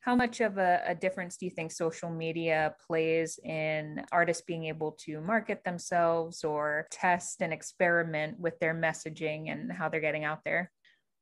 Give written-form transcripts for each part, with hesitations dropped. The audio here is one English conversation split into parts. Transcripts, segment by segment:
How much of a difference do you think social media plays in artists being able to market themselves or test and experiment with their messaging and how they're getting out there?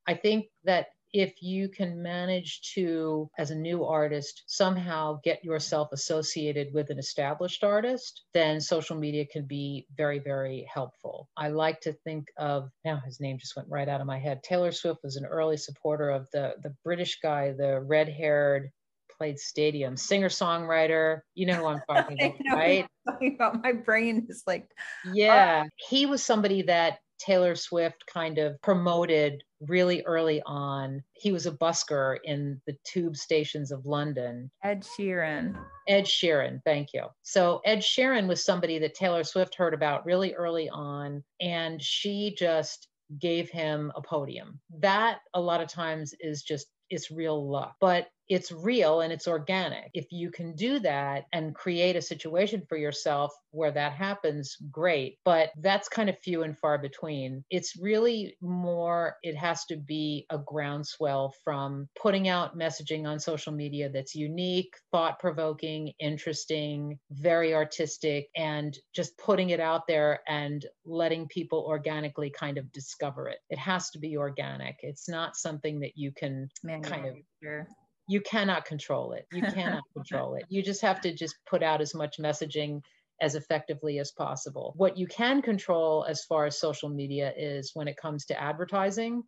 I think that if you can manage to, as a new artist, somehow get yourself associated with an established artist, then social media can be very, very helpful. I like to think of, now his name just went right out of my head. Taylor Swift was an early supporter of the British guy, the red haired, played stadium, singer songwriter. You know who I'm talking I about, know what right? you're talking about. My brain is like, oh, Yeah, he was somebody that Taylor Swift kind of promoted really early on. He was a busker in the tube stations of London. Ed Sheeran. Ed Sheeran, thank you. So Ed Sheeran was somebody that Taylor Swift heard about really early on, and she just gave him a podium. That a lot of times is just it's real luck, but it's real and it's organic. If you can do that and create a situation for yourself where that happens, great. But that's kind of few and far between. It's really more, it has to be a groundswell from putting out messaging on social media that's unique, thought provoking, interesting, very artistic, and just putting it out there and letting people organically kind of discover it. It has to be organic. It's not something that you can kind of Manufacturer. you cannot control it. You cannot control it. You just have to just put out as much messaging as effectively as possible. What you can control as far as social media is when it comes to advertising.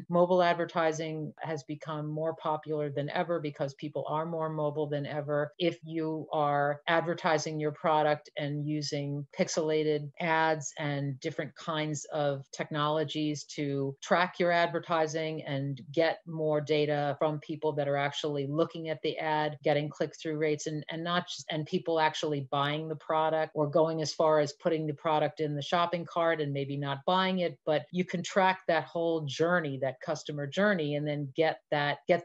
Mobile advertising has become more popular than ever because people are more mobile than ever. If you are advertising your product and using pixelated ads and different kinds of technologies to track your advertising and get more data from people that are actually looking at the ad, getting click-through rates and not just and people actually buying the product or going as far as putting the product in the shopping cart and maybe not buying it, but you can track that whole journey, that customer journey, and then get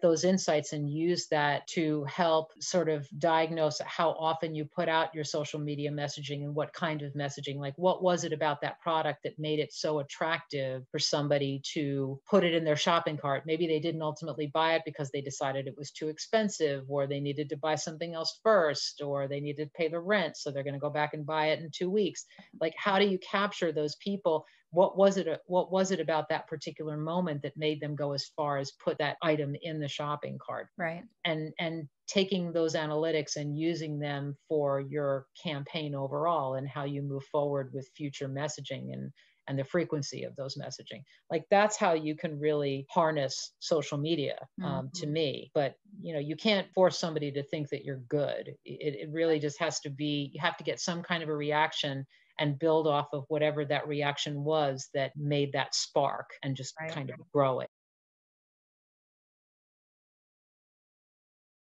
those insights and use that to help sort of diagnose how often you put out your social media messaging and what kind of messaging, like what was it about that product that made it so attractive for somebody to put it in their shopping cart. Maybe they didn't ultimately buy it because they decided it was too expensive, or they needed to buy something else first, or they needed to pay the rent, so they're going to go back and buy it in 2 weeks. Like, how do you capture those people? What was it about that particular moment that made them go as far as put that item in the shopping cart? Right. And taking those analytics and using them for your campaign overall and how you move forward with future messaging and the frequency of those messaging. Like, that's how you can really harness social media, to Mhm. me. But you can't force somebody to think that you're good. It really just has to be, you have to get some kind of a reaction and build off of whatever that reaction was that made that spark and just Right. kind of grow it.